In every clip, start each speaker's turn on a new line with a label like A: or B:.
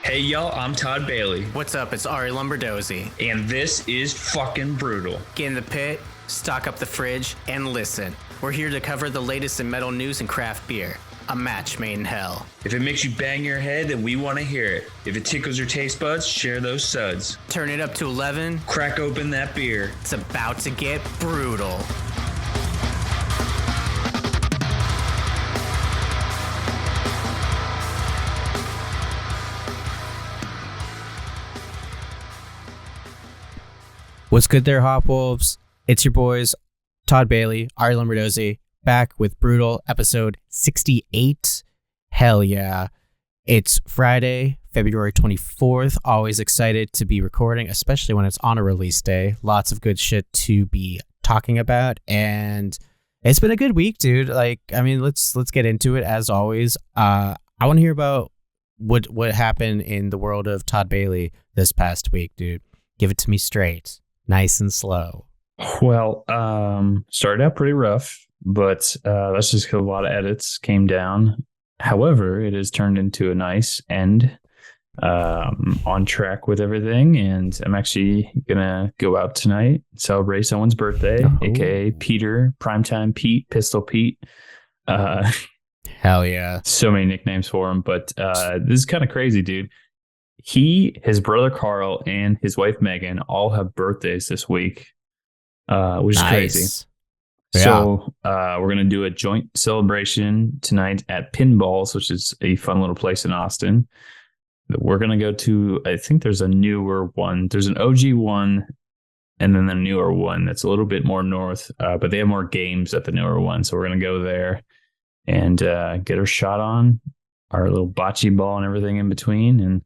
A: Hey y'all, I'm Todd Bailey.
B: What's up? It's Arie Lumberdozy.
A: And this is fucking Brewtal.
B: Get in the pit, stock up the fridge, and listen. We're here to cover the latest in metal news and craft beer. A match made in hell.
A: If it makes you bang your head, then we want to hear it. If it tickles your taste buds, share those suds.
B: Turn it up to 11.
A: Crack open that beer.
B: It's about to get brutal.
C: What's good there, Hopwolves? It's your boys, Todd Bailey, Arie Lumberdozy, back with Brewtal, episode 68. Hell yeah. It's Friday, February 24th. Always excited to be recording, especially when it's on a release day. Lots of good shit to be talking about, and it's been a good week, dude. Let's get into it as always. I want to hear about what happened in the world of Todd Bailey this past week, dude. Give it to me straight. Nice and slow.
D: Well, started out pretty rough, but that's just because a lot of edits came down. However, it has turned into a nice end, on track with everything, and I'm actually gonna go out tonight, celebrate someone's birthday, aka Peter, Primetime Pete, Pistol Pete.
C: Hell yeah.
D: So many nicknames for him, but this is kind of crazy, dude. His brother Carl, and his wife Megan all have birthdays this week, which is crazy. Yeah. So we're going to do a joint celebration tonight at Pinballz, which is a fun little place in Austin. We're going to go to, I think there's a newer one. There's an OG one, and then the newer one that's a little bit more north, but they have more games at the newer one. So we're going to go there and get our shot on, our little bocce ball and everything in between, and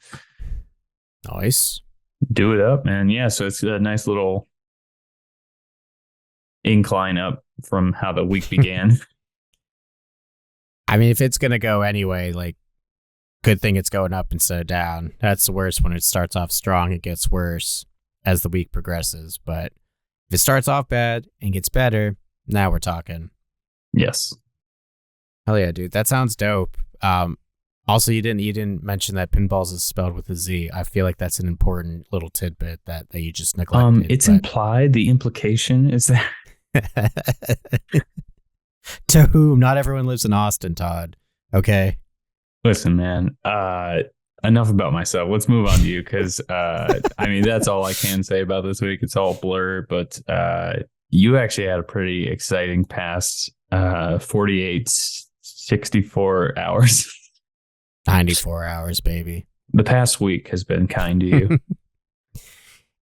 C: nice.
D: Do it up, man. Yeah, so it's a nice little incline up from how the week began.
C: I mean, if it's going to go anyway, good thing it's going up instead of down. That's the worst. When it starts off strong, it gets worse as the week progresses. But if it starts off bad and gets better, now we're talking.
D: Yes.
C: Hell yeah, dude. That sounds dope. Also, you didn't mention that pinballz is spelled with a Z. I feel like that's an important little tidbit that you just neglected.
D: It's implied. The implication is that
C: to whom? Not everyone lives in Austin, Todd. Okay.
D: Listen, man. Enough about myself. Let's move on to you, because that's all I can say about this week. It's all blur, but you actually had a pretty exciting past 48, 64 hours.
C: 94 hours, baby.
D: The past week has been kind to you.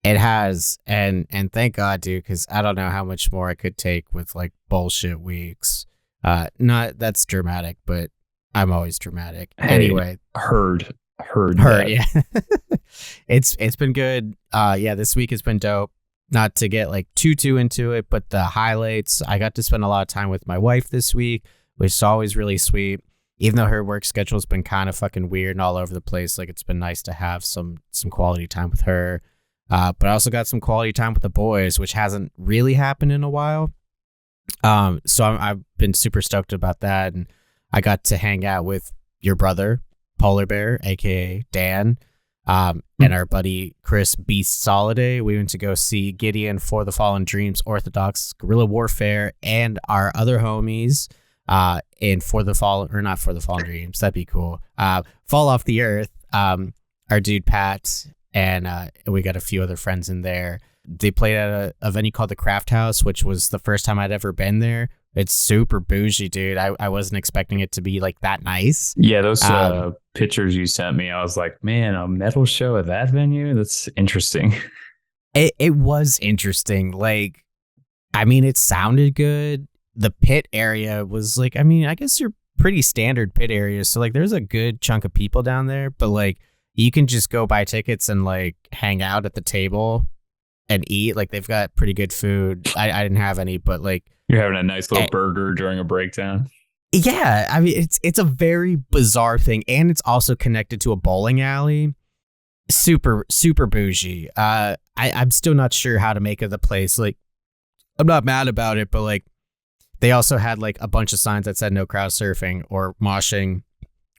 C: It has, and thank God, dude, because I don't know how much more I could take with bullshit weeks. Not that's dramatic, but I'm always dramatic.
D: Hey,
C: anyway,
D: heard.
C: Yeah. It's been good. This week has been dope. Not to get too into it, but the highlights. I got to spend a lot of time with my wife this week, which is always really sweet. Even though her work schedule has been kind of fucking weird and all over the place, it's been nice to have some quality time with her. But I also got some quality time with the boys, which hasn't really happened in a while. So I've been super stoked about that. And I got to hang out with your brother, Polar Bear, a.k.a. Dan, and our buddy Chris Beast Soliday. We went to go see Gideon for the Fallen Dreams, Orthodox, Guerrilla Warfare, and our other homies. And for the Fallen, or not for the Fallen Dreams, that'd be cool. Fall Off the Earth, our dude Pat, and we got a few other friends in there. They played at a venue called the Craft House, which was the first time I'd ever been there. It's super bougie, dude. I wasn't expecting it to be that nice.
D: Yeah, those pictures you sent me, I was like, man, a metal show at that venue? That's interesting.
C: It was interesting. It sounded good. The pit area was I guess you're pretty standard pit areas. So there's a good chunk of people down there, but you can just go buy tickets and hang out at the table and eat. They've got pretty good food. I didn't have any, but
D: you're having a nice little burger during a breakdown.
C: Yeah. It's a very bizarre thing. And it's also connected to a bowling alley. Super, super bougie. I'm still not sure how to make of the place. I'm not mad about it, but they also had a bunch of signs that said no crowd surfing or moshing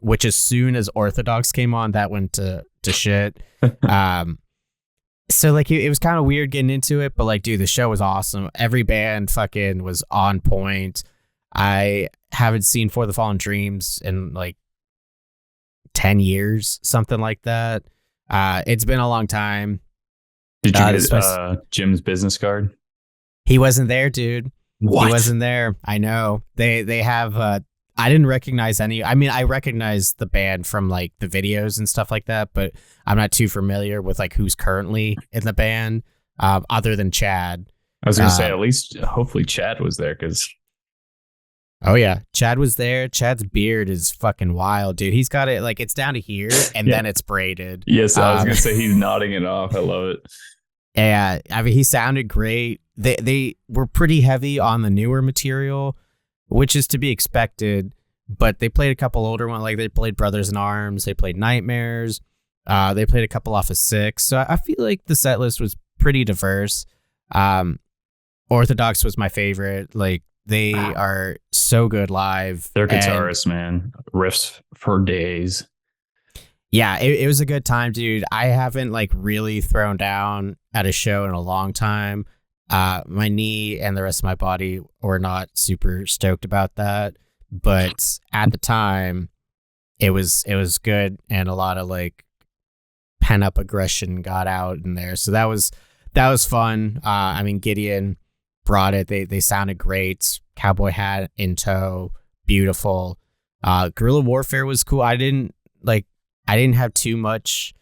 C: which as soon as Orthodox came on, that went to shit. So like it was kind of weird getting into it, but like, dude, the show was awesome. Every band fucking was on point. I haven't seen For the Fallen Dreams in like 10 years, something like that. It's been a long time.
D: Did you get Jim's business card?
C: He wasn't there, dude.
D: What?
C: He wasn't there. I know. They have I didn't recognize any. I mean, I recognize the band from like the videos and stuff like that, but I'm not too familiar with like who's currently in the band other than Chad.
D: I was going to say, at least hopefully Chad was there because.
C: Oh, yeah. Chad was there. Chad's beard is fucking wild, dude. He's got it like it's down to here and then it's braided.
D: Yes, I was going to say he's nodding it off. I love it.
C: Yeah. I mean, he sounded great. They were pretty heavy on the newer material, which is to be expected, but they played a couple older ones. Like they played Brothers in Arms. They played Nightmares. They played a couple off of Six. So I feel like the set list was pretty diverse. Orthodox was my favorite. Like they are so good live.
D: Their guitarist, man, riffs for days.
C: Yeah, it was a good time, dude. I haven't like really thrown down at a show in a long time. My knee and the rest of my body were not super stoked about that, but at the time it was good, and a lot of like pent up aggression got out in there. So that was fun. I mean, Gideon brought it. They sounded great. Cowboy hat in tow, beautiful. Guerrilla Warfare was cool. I didn't have too much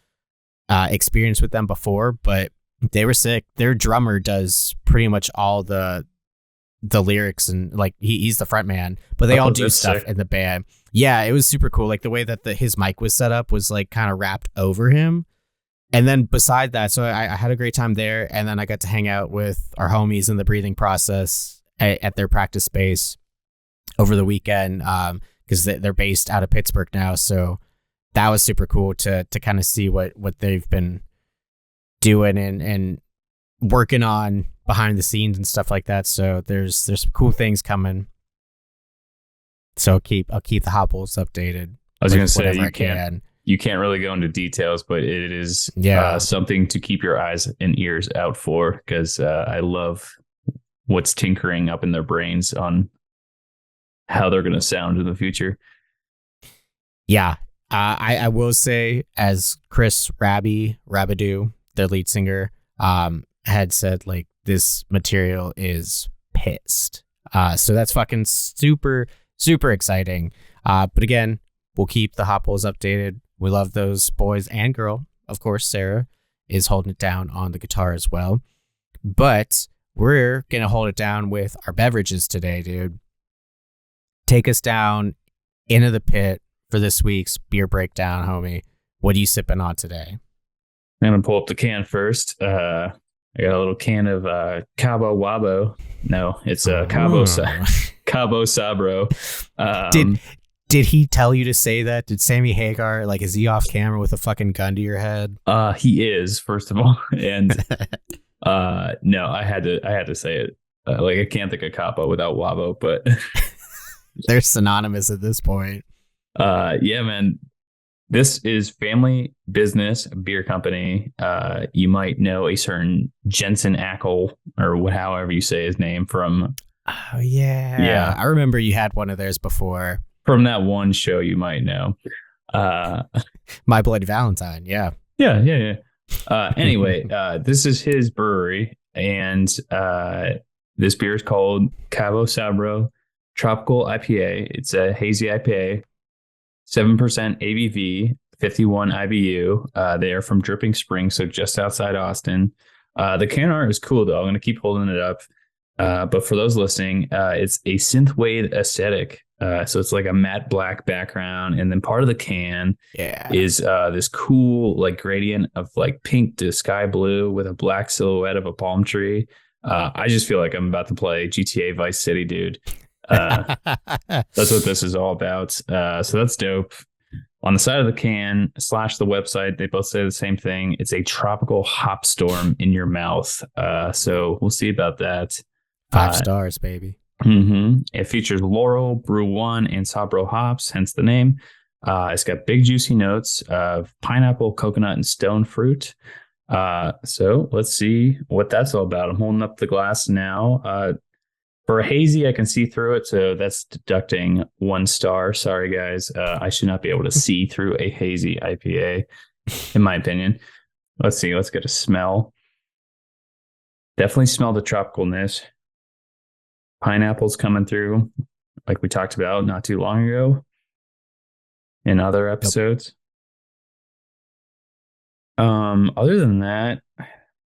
C: experience with them before, but they were sick. Their drummer does pretty much all the lyrics, and like he's the front man, but they all do stuff sick in the band. Yeah, it was super cool. Like the way that his mic was set up was like kind of wrapped over him. And then beside that, so I had a great time there, and then I got to hang out with our homies in the Breathing Process at their practice space over the weekend because they're based out of Pittsburgh now. So that was super cool to kind of see what they've been doing and working on behind the scenes and stuff like that. So there's some cool things coming. So I'll keep the Hopwolves updated.
D: I was going to say you can't really go into details, but it is something to keep your eyes and ears out for, because I love what's tinkering up in their brains on how they're going to sound in the future.
C: Yeah. I will say, as Chris Rabidou, their lead singer, had said, like, this material is pissed. So that's fucking super, super exciting. But again, we'll keep the Hopwolves updated. We love those boys and girl. Of course, Sarah is holding it down on the guitar as well. But we're going to hold it down with our beverages today, dude. Take us down into the pit for this week's beer breakdown, homie. What are you sipping on today?
D: I'm going to pull up the can first. I got a little can of CABO Wabo. No, it's CABO SABRO.
C: Did he tell you to say that? Did Sammy Hagar, like, is he off camera with a fucking gun to your head?
D: He is, first of all. And no, I had to say it. Like, I can't think of CABO without Wabo, but
C: they're synonymous at this point.
D: Yeah, man. This is Family Business Beer Company. You might know a certain Jensen Ackle, or however you say his name, from.
C: Oh yeah, yeah. I remember you had one of theirs before.
D: From that one show, you might know.
C: My Bloody Valentine. Yeah.
D: Yeah. Anyway, this is his brewery, and this beer is called CABO SABRO Tropical IPA. It's a hazy IPA. 7% ABV, 51 IBU. They are from Dripping Springs, so just outside Austin. The can art is cool, though. I'm going to keep holding it up. But for those listening, it's a synthwave aesthetic. So it's like a matte black background, and then part of the can is this cool like gradient of like pink to sky blue with a black silhouette of a palm tree. I just feel like I'm about to play GTA Vice City, dude. That's what this is all about. So that's dope. On the side of the can / the website, they both say the same thing. It's a tropical hop storm in your mouth. So we'll see about that.
C: 5 stars, baby.
D: Mm-hmm. It features Laurel, Brew 1, and Sabro hops, hence the name. It's got big juicy notes of pineapple, coconut, and stone fruit. So let's see what that's all about. I'm holding up the glass now. For a hazy, I can see through it, so that's deducting 1 star. Sorry, guys. I should not be able to see through a hazy IPA, in my opinion. Let's see. Let's get a smell. Definitely smell the tropicalness. Pineapple's coming through, like we talked about not too long ago in other episodes. Other than that,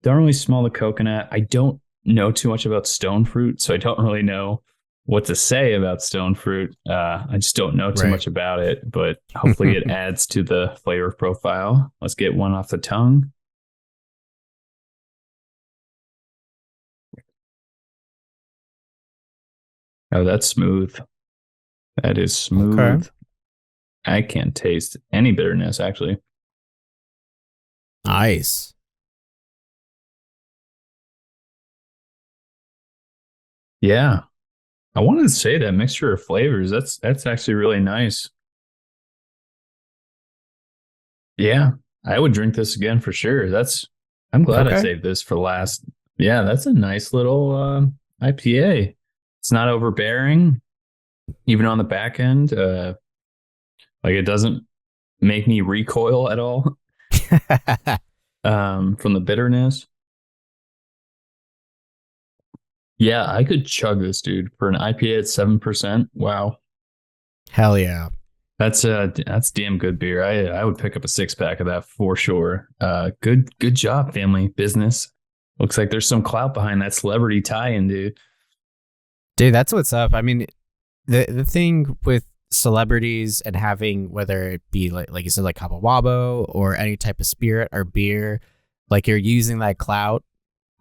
D: don't really smell the coconut. I don't know too much about stone fruit, so I don't really know what to say about stone fruit. I just don't know too much about it, but hopefully it adds to the flavor profile. Let's get one off the tongue. Oh, that's smooth. That is smooth. Okay. I can't taste any bitterness, actually.
C: Nice.
D: Yeah. I wanted to say that mixture of flavors. That's actually really nice. Yeah. I would drink this again for sure. I'm glad I saved this for last. Yeah, that's a nice little IPA. It's not overbearing, even on the back end. Like it doesn't make me recoil at all from the bitterness. Yeah, I could chug this, dude, for an IPA at 7%. Wow.
C: Hell yeah.
D: That's damn good beer. I would pick up a 6-pack of that for sure. Good job, family business. Looks like there's some clout behind that celebrity tie-in, dude.
C: Dude, that's what's up. I mean, the thing with celebrities and having, whether it be like you said, like Cabo Wabo or any type of spirit or beer, like you're using that clout.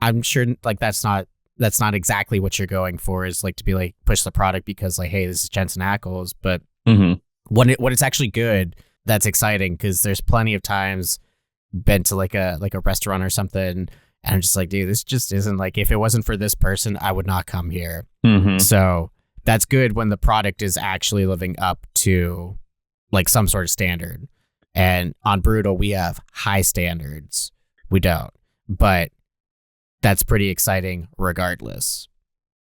C: I'm sure like that's not exactly what you're going for, is like to be like push the product because like, hey, this is Jensen Ackles. But when it's actually good, that's exciting, because there's plenty of times been to like a restaurant or something, and I'm just like, dude, this just isn't, like, if it wasn't for this person, I would not come here. So that's good when the product is actually living up to like some sort of standard. And on Brewtal, we have high standards. We don't, but that's pretty exciting regardless.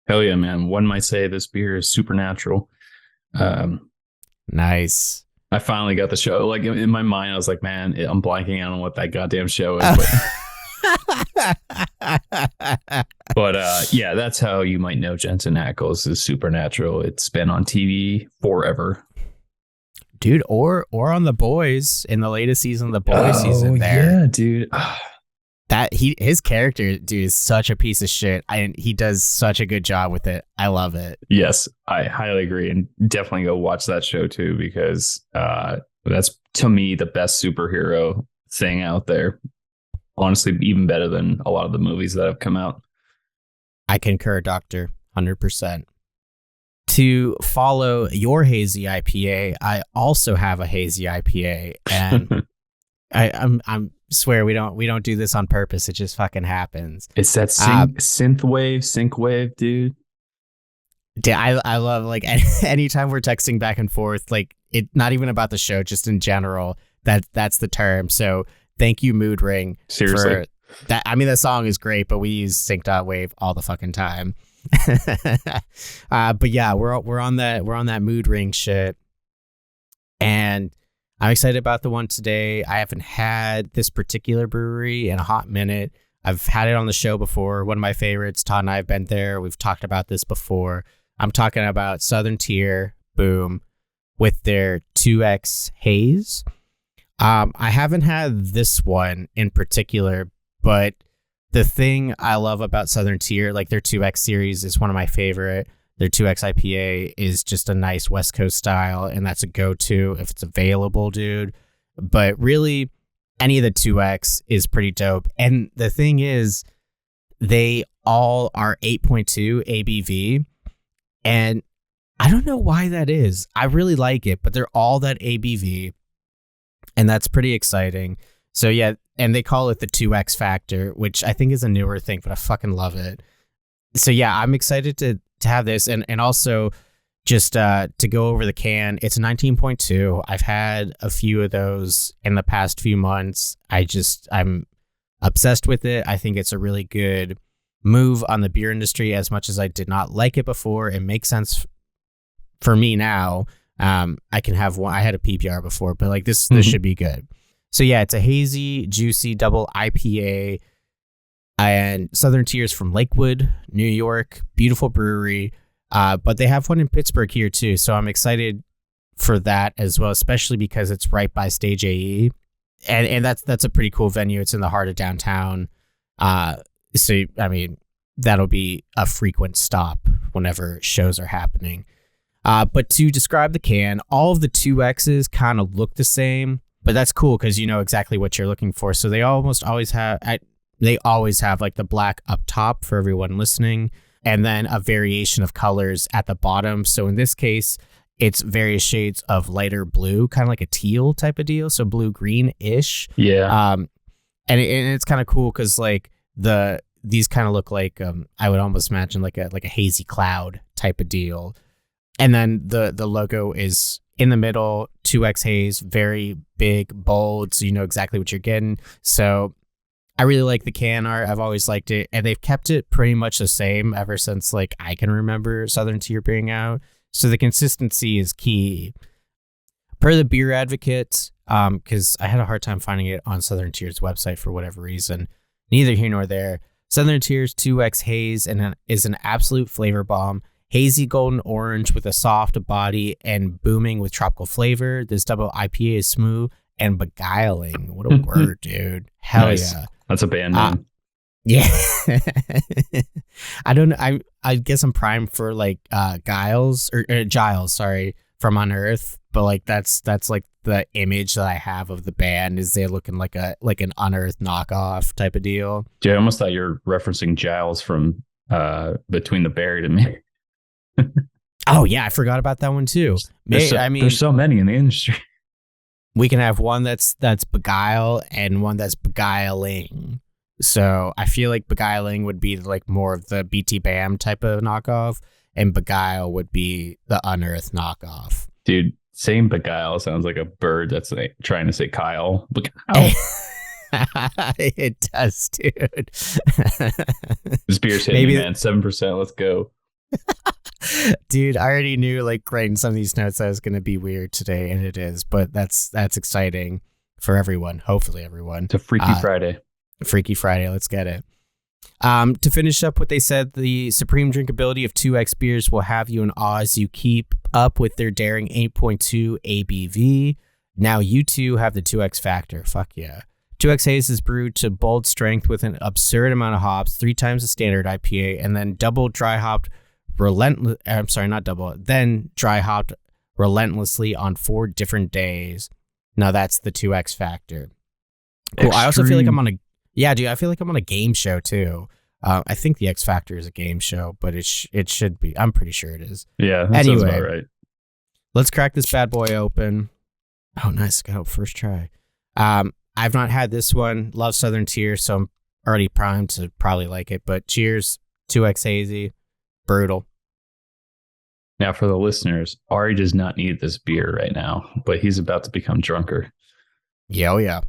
D: Hell yeah, man. One might say this beer is supernatural.
C: Nice.
D: I finally got the show. Like in my mind, I was like, man, I'm blanking out on what that goddamn show is. But yeah, that's how you might know Jensen Ackles is supernatural. It's been on TV forever.
C: Dude, or on The Boys, in the latest season of The Boys season there.
D: Yeah, dude.
C: That his character, dude, is such a piece of shit, and he does such a good job with it. I love it.
D: Yes, I highly agree, and definitely go watch that show too, because that's, to me, the best superhero thing out there. Honestly, even better than a lot of the movies that have come out.
C: I concur, Doctor, 100%. To follow your hazy IPA, I also have a hazy IPA, and I'm swear we don't do this on purpose. It just fucking happens.
D: It's that sync wave, dude.
C: I love, like, anytime we're texting back and forth, like, it, not even about the show, just in general, that's the term. So thank you, Mood Ring.
D: Seriously.
C: For that. I mean, the song is great, but we use sync.wave all the fucking time. But yeah, we're on that Mood Ring shit, and I'm excited about the one today. I haven't had this particular brewery in a hot minute. I've had it on the show before. One of my favorites. Todd and I have been there. We've talked about this before. I'm talking about Southern Tier, boom, with their 2X HAZE. I haven't had this one in particular, but the thing I love about Southern Tier, like their 2X series, is one of my favorite. Their 2X IPA is just a nice West Coast style, and that's a go-to if it's available, dude. But really, any of the 2X is pretty dope. And the thing is, they all are 8.2 ABV, and I don't know why that is. I really like it, but they're all that ABV, and that's pretty exciting. So yeah, and they call it the 2X factor, which I think is a newer thing, but I fucking love it. So yeah, I'm excited to have this, and also just to go over the can, it's a 19.2. I've had a few of those in the past few months. I'm obsessed with it. I think it's a really good move on the beer industry. As much as I did not like it before, it makes sense for me now. I can have one. I had a PPR before, but like this should be good. So yeah, it's a hazy, juicy double IPA and Southern Tiers from Lakewood, New York. Beautiful brewery. But they have one in Pittsburgh here too. So I'm excited for that as well, especially because it's right by Stage AE. And that's a pretty cool venue. It's in the heart of downtown. So, I mean, that'll be a frequent stop whenever shows are happening. But to describe the can, all of the 2Xs kind of look the same, but that's cool because you know exactly what you're looking for. So they almost always have, like the black up top for everyone listening, and then a variation of colors at the bottom. So in this case, it's various shades of lighter blue, kind of like a teal type of deal. So blue-green-ish.
D: Yeah.
C: And it's kind of cool because like these kind of look like I would almost imagine like a hazy cloud type of deal. And then the logo is in the middle, 2X haze, very big, bold, so you know exactly what you're getting. So I really like the can art. I've always liked it, and they've kept it pretty much the same ever since like I can remember Southern Tier being out. So the consistency is key. Per the Beer Advocate, because I had a hard time finding it on Southern Tier's website for whatever reason. Neither here nor there. Southern Tier's 2X haze is an absolute flavor bomb. Hazy golden orange with a soft body and booming with tropical flavor. This double IPA is smooth and beguiling. What a word, dude. Hell nice. Yeah.
D: That's a band name.
C: Yeah. I don't know. I guess I'm primed for like Giles from Unearth, but like that's like the image that I have of the band is they're looking like an Unearth knockoff type of deal.
D: Yeah, I almost thought you're referencing Giles from Between the Buried and Me.
C: Oh yeah, I forgot about that one too.
D: There's so many in the industry.
C: We can have one that's beguile and one that's beguiling. So I feel like beguiling would be like more of the BT Bam type of knockoff, and beguile would be the Unearth knockoff.
D: Dude, saying beguile sounds like a bird that's like trying to say Kyle. Beguile.
C: It does, dude.
D: This beer's hitting me, man. 7%. Let's go.
C: Dude, I already knew like writing some of these notes that was going to be weird today, and it is, but that's exciting for everyone. Hopefully everyone.
D: It's a Freaky Friday.
C: Freaky Friday. Let's get it. To finish up what they said, the supreme drinkability of 2X beers will have you in awe as you keep up with their daring 8.2 ABV. Now you too have the 2X factor. Fuck yeah. 2X Haze is brewed to bold strength with an absurd amount of hops, 3 times the standard IPA, and then dry hopped relentlessly on 4 different days. Now that's the 2X factor. Cool. Extreme. I also feel like I'm on a game show too. I think the X Factor is a game show, but it should be. I'm pretty sure it is.
D: Yeah. That sounds about right.
C: Let's crack this bad boy open. Oh, nice. Got first try. I've not had this one. Love Southern Tier, so I'm already primed to probably like it. But cheers, 2X hazy. Brewtal.
D: Now, for the listeners, Arie does not need this beer right now, but he's about to become drunker.
C: Yeah, oh yeah.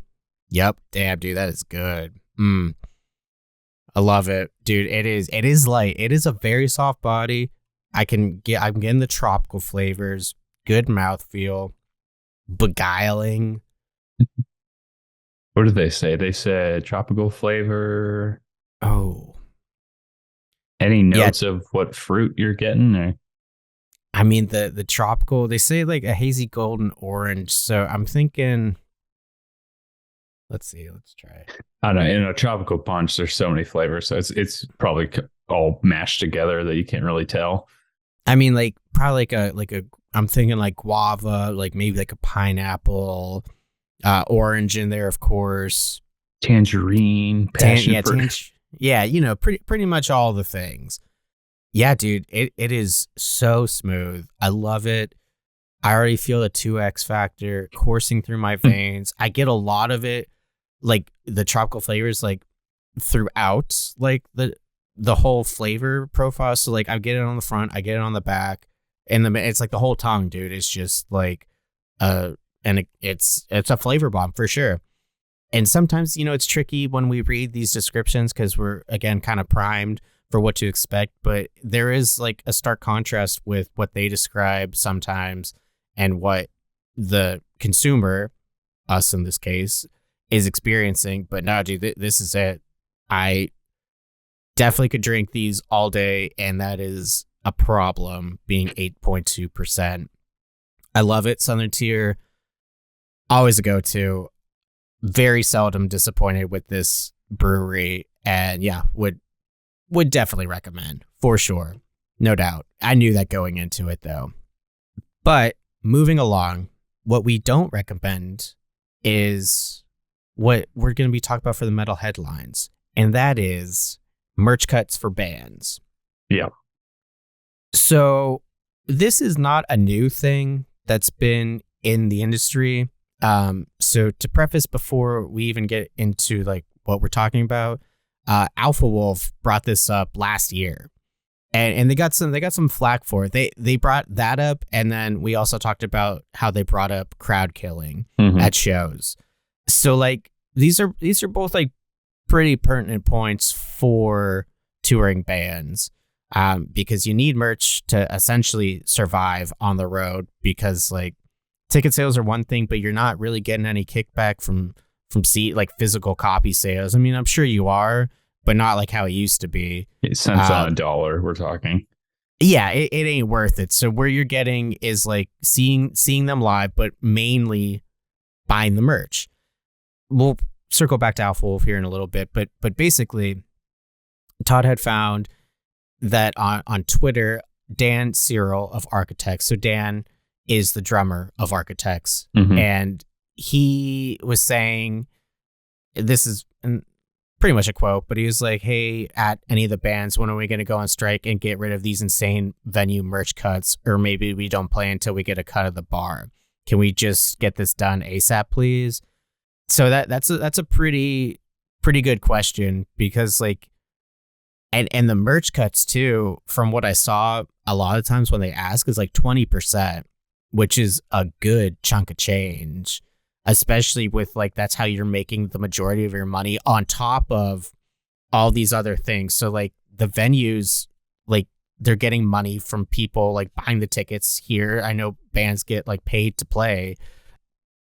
C: Yep. Damn, dude, that is good. I love it, dude. It is light. It is a very soft body. I'm getting the tropical flavors, good mouthfeel, beguiling.
D: What did they say? They said tropical flavor.
C: Oh.
D: Any notes of what fruit you're getting? Or?
C: I mean, the tropical, they say like a hazy golden orange. So I'm thinking, let's see, let's try.
D: I don't know. In a tropical punch, there's so many flavors. So it's probably all mashed together that you can't really tell.
C: I mean, like probably like a I'm thinking like guava, like maybe like a pineapple, orange in there, of course.
D: Tangerine, passion fruit.
C: Yeah, you know, pretty much all the things. Yeah, dude, it is so smooth. I love it. I already feel the 2X factor coursing through my veins. I get a lot of it, like the tropical flavors, like throughout, like the whole flavor profile. So like I get it on the front, I get it on the back. it's like the whole tongue, dude. It's just like, it's a flavor bomb for sure. And sometimes, it's tricky when we read these descriptions because we're, again, kind of primed for what to expect. But there is like a stark contrast with what they describe sometimes and what the consumer, us in this case, is experiencing. But no, dude, this is it. I definitely could drink these all day, and that is a problem being 8.2%. I love it. Southern Tier, always a go-to. Very seldom disappointed with this brewery, and yeah, would definitely recommend for sure. No doubt. I knew that going into it though. But moving along, what we don't recommend is what we're going to be talking about for the metal headlines, and that is merch cuts for bands.
D: Yeah.
C: So this is not a new thing that's been in the industry. So to preface before we even get into like what we're talking about, Alpha Wolf brought this up last year, and they got some flack for it. They brought that up, and then we also talked about how they brought up crowd killing at shows. So like these are both like pretty pertinent points for touring bands, because you need merch to essentially survive on the road, because like ticket sales are one thing, but you're not really getting any kickback from physical copy sales. I mean, I'm sure you are, but not like how it used to be.
D: Cents on a dollar, we're talking.
C: Yeah, it ain't worth it. So where you're getting is like seeing them live, but mainly buying the merch. We'll circle back to Alpha Wolf here in a little bit, but basically, Todd had found that on Twitter, Dan Cyril of Architects. So Dan is the drummer of Architects, and he was saying, this is pretty much a quote, but he was like, hey, at any of the bands, when are we going to go on strike and get rid of these insane venue merch cuts? Or maybe we don't play until we get a cut of the bar. Can we just get this done ASAP, please? So that's a pretty good question, because like, and the merch cuts too, from what I saw, a lot of times when they ask is like 20%, which is a good chunk of change, especially with like, that's how you're making the majority of your money on top of all these other things. So like the venues, like they're getting money from people like buying the tickets here. I know bands get like paid to play.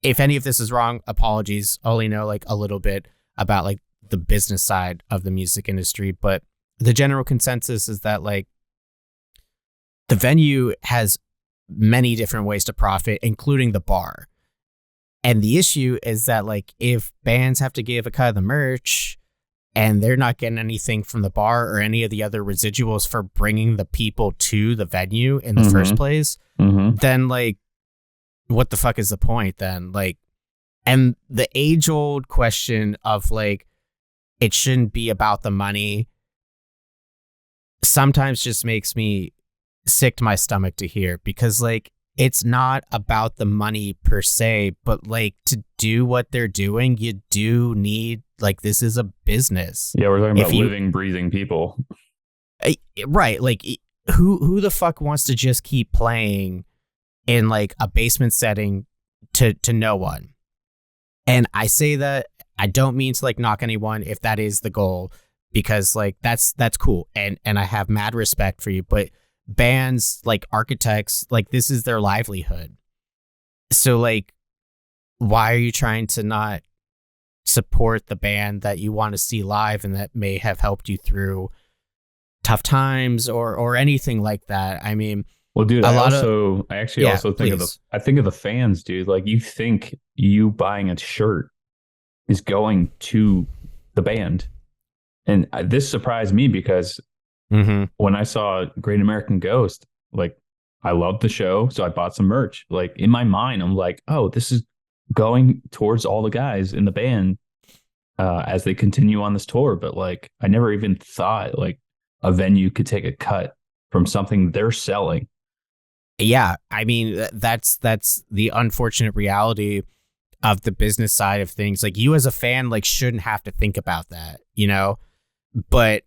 C: If any of this is wrong, apologies. I only know like a little bit about like the business side of the music industry, but the general consensus is that like the venue has many different ways to profit, including the bar. And the issue is that like if bands have to give a cut of the merch and they're not getting anything from the bar or any of the other residuals for bringing the people to the venue in the first place, then like, what the fuck is the point then? Like, and the age old question of like, it shouldn't be about the money sometimes just makes me sick to my stomach to hear, because like, it's not about the money per se, but like to do what they're doing, you do need, like, this is a business.
D: Yeah, we're talking about living, breathing people.
C: Right. Like who the fuck wants to just keep playing in like a basement setting to no one? And I say that, I don't mean to like knock anyone if that is the goal, because like that's cool. And I have mad respect for you, but bands like Architects, like this is their livelihood. So like, why are you trying to not support the band that you want to see live and that may have helped you through tough times or anything like that? I mean,
D: well, dude, I actually think of the fans, dude. Like, you think you buying a shirt is going to the band, and this surprised me because when I saw Great American Ghost, like, I loved the show, so I bought some merch. Like, in my mind, I'm like, oh, this is going towards all the guys in the band as they continue on this tour. But like, I never even thought like a venue could take a cut from something they're selling.
C: Yeah, I mean, that's the unfortunate reality of the business side of things. Like, you as a fan, like, shouldn't have to think about that, you know? But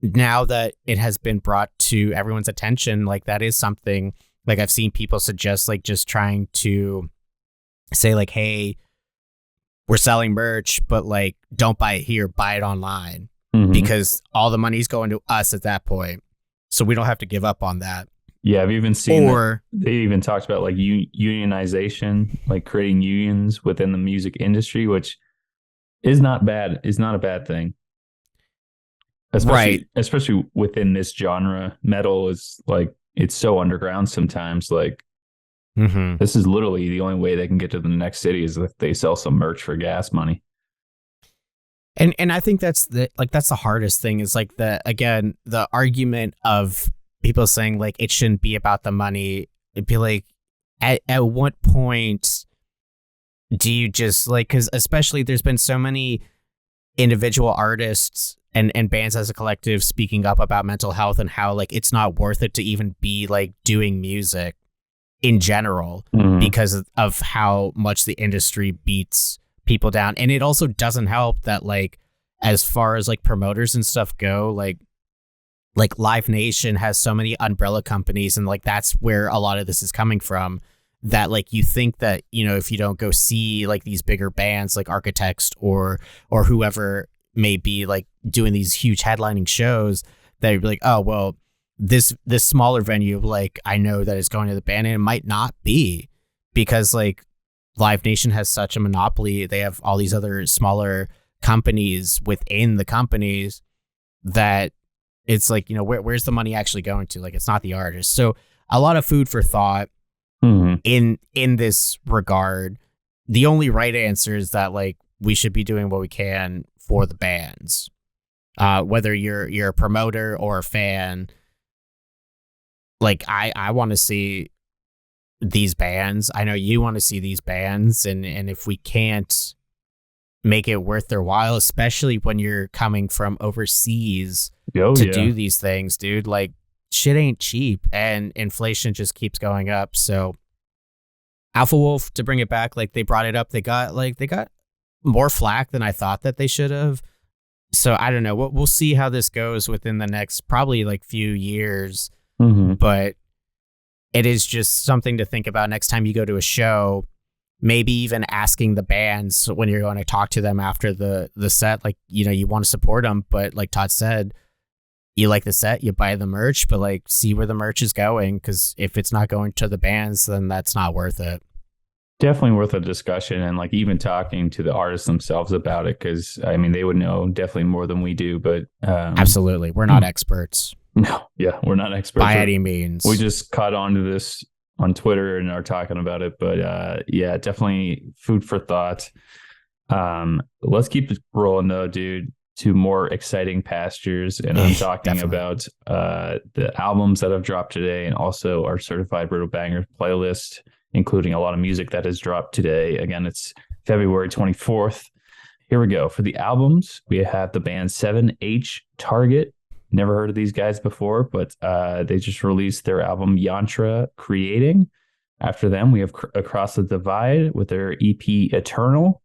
C: now that it has been brought to everyone's attention, like, that is something Like I've seen people suggest like just trying to say like, hey, we're selling merch, but like don't buy it here, buy it online, because all the money's going to us at that point. So we don't have to give up on that.
D: Yeah, I've even seen they even talked about like unionization, like creating unions within the music industry, which is not bad. Is not a bad thing. Especially within this genre. Metal is like, it's so underground sometimes. Like this is literally the only way they can get to the next city is if they sell some merch for gas money.
C: And I think that's the hardest thing is like the argument of people saying like it shouldn't be about the money. It'd be like at what point do you just like, because especially there's been so many individual artists and bands as a collective speaking up about mental health and how like it's not worth it to even be like doing music in general because of how much the industry beats people down. And it also doesn't help that like as far as like promoters and stuff go, like Live Nation has so many umbrella companies, and like that's where a lot of this is coming from, that like you think that, you know, if you don't go see like these bigger bands like Architects or whoever may be like doing these huge headlining shows, that you'd be like, oh well, this smaller venue, like I know that it's going to the band, and it might not be, because like Live Nation has such a monopoly. They have all these other smaller companies within the companies that it's like, you know, where's the money actually going to? Like, it's not the artist. So a lot of food for thought in this regard. The only right answer is that like we should be doing what we can for the bands, whether you're a promoter or a fan. Like I want to see these bands. I know you want to see these bands, and if we can't make it worth their while, especially when you're coming from overseas to do these things, dude, like shit ain't cheap, and inflation just keeps going up. So Alpha Wolf, to bring it back, like they brought it up, they got more flack than I thought that they should have. So I don't know. We'll see how this goes within the next probably like few years. But it is just something to think about next time you go to a show. Maybe even asking the bands when you're going to talk to them after the set, like, you know, you want to support them, but like Todd said, you like the set, you buy the merch, but like see where the merch is going, because if it's not going to the bands, then that's not worth it.
D: Definitely worth a discussion, and like even talking to the artists themselves about it, because I mean they would know definitely more than we do. But
C: absolutely, we're not experts.
D: No, yeah, we're not experts
C: by any means.
D: We just caught on to this on Twitter and are talking about it. But yeah, definitely food for thought. Let's keep it rolling though, dude, to more exciting pastures. And I'm talking about the albums that have dropped today, and also our Certified Brewtal Banger playlist, including a lot of music that has dropped today. Again, it's February 24th. Here we go. For the albums, we have the band 7H Target. Never heard of these guys before, but they just released their album Yantra Creating. After them, we have Across the Divide with their EP Eternal.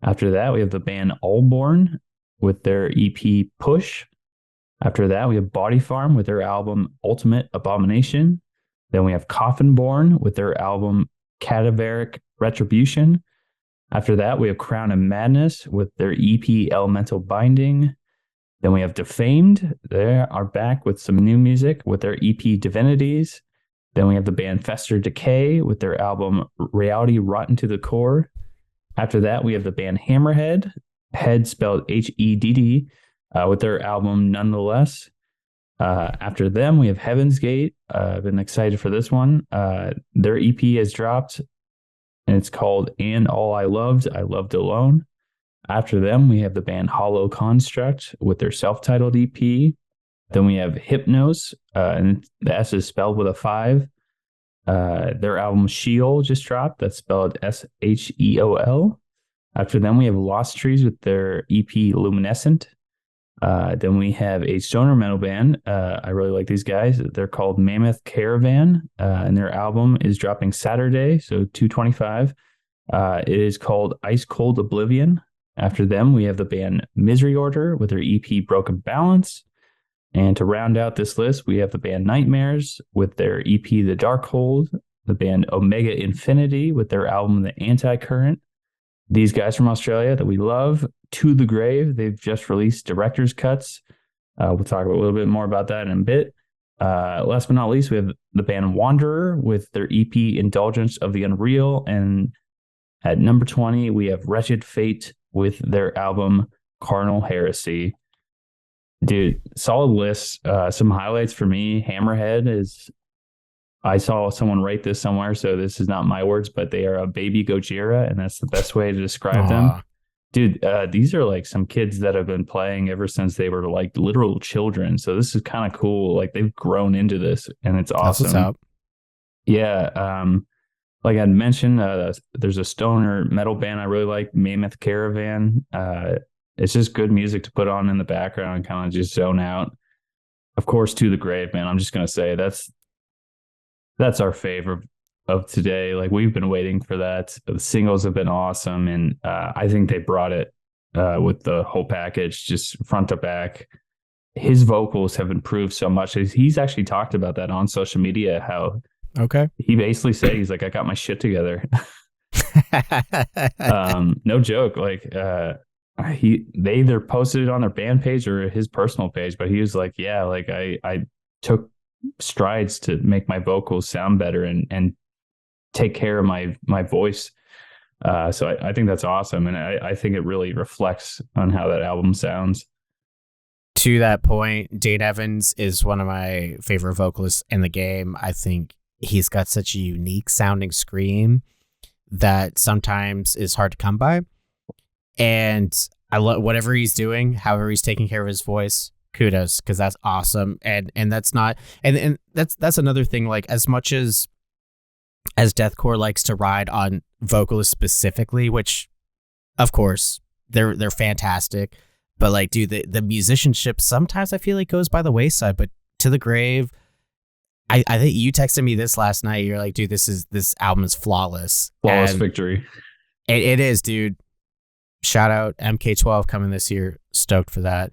D: After that, we have the band Allborn with their EP Push. After that, we have Body Farm with their album Ultimate Abomination. Then we have Coffinborn with their album Cadaveric Retribution. After that, we have Crown of Madness with their EP Elemental Binding. Then we have Defamed. They are back with some new music with their EP Divinities. Then we have the band Fester Decay with their album Reality Rotten to the Core. After that, we have the band Hammerhead, head spelled HEDD, with their album Nonetheless. After them, we have HEAVENSGATE. I've been excited for this one. Their EP has dropped, and it's called And All I Loved Alone. After them, we have the band Hollow Construct with their self-titled EP. Then we have Hypnos, and the S is spelled with a 5. Their album Sheol just dropped. That's spelled SHEOL. After them, we have Lost Trees with their EP Luminescent. Then we have a stoner metal band. I really like these guys. They're called Mammoth Caravan, and their album is dropping Saturday, so 2/25. It is called Ice Cold Oblivion. After them, we have the band Misery Order with their EP Broken Balance. And to round out this list, we have the band Nightmares with their EP, The Darkhold, the band Omega Infinity with their album, The Anti-Current. These guys from Australia that we love, To the Grave, they've just released director's cuts. We'll talk a little bit more about that in a bit. Last but not least, we have the band Wanderer with their EP, Indulgence of the Unreal. And at number 20, we have Wretched Fate with their album, Carnal Heresy. Dude, solid list. Some highlights for me. Hammerhead is, I saw someone write this somewhere, so this is not my words, but they are a baby Gojira, and that's the best way to describe them. Dude, these are like some kids that have been playing ever since they were like literal children. So this is kind of cool. Like they've grown into this, and it's awesome.
C: That's what's up.
D: Yeah. Like I'd mentioned, there's a stoner metal band I really like, Mammoth Caravan. It's just good music to put on in the background and kind of just zone out. Of course, To the Grave, man. I'm just gonna say that's our favorite of today. Like we've been waiting for that. The singles have been awesome, and I think they brought it with the whole package, just front to back. His vocals have improved so much. He's actually talked about that on social media. How he basically said he's like, I got my shit together. No joke. Like they either posted it on their band page or his personal page, but he was like, yeah, like I took strides to make my vocals sound better and take care of my voice. So I think that's awesome. And I think it really reflects on how that album sounds.
C: To that point, Dane Evans is one of my favorite vocalists in the game. I think he's got such a unique sounding scream that sometimes is hard to come by. And I love whatever he's doing, however he's taking care of his voice. Kudos, because that's awesome. And that's not and that's another thing. Like as much as deathcore likes to ride on vocalists specifically, which of course they're fantastic, but like dude, the musicianship sometimes I feel like goes by the wayside. But To the Grave, I think you texted me this last night. You're like, dude, this album is flawless.
D: Flawless victory.
C: It is, dude. Shout out MK12 coming this year. Stoked for that.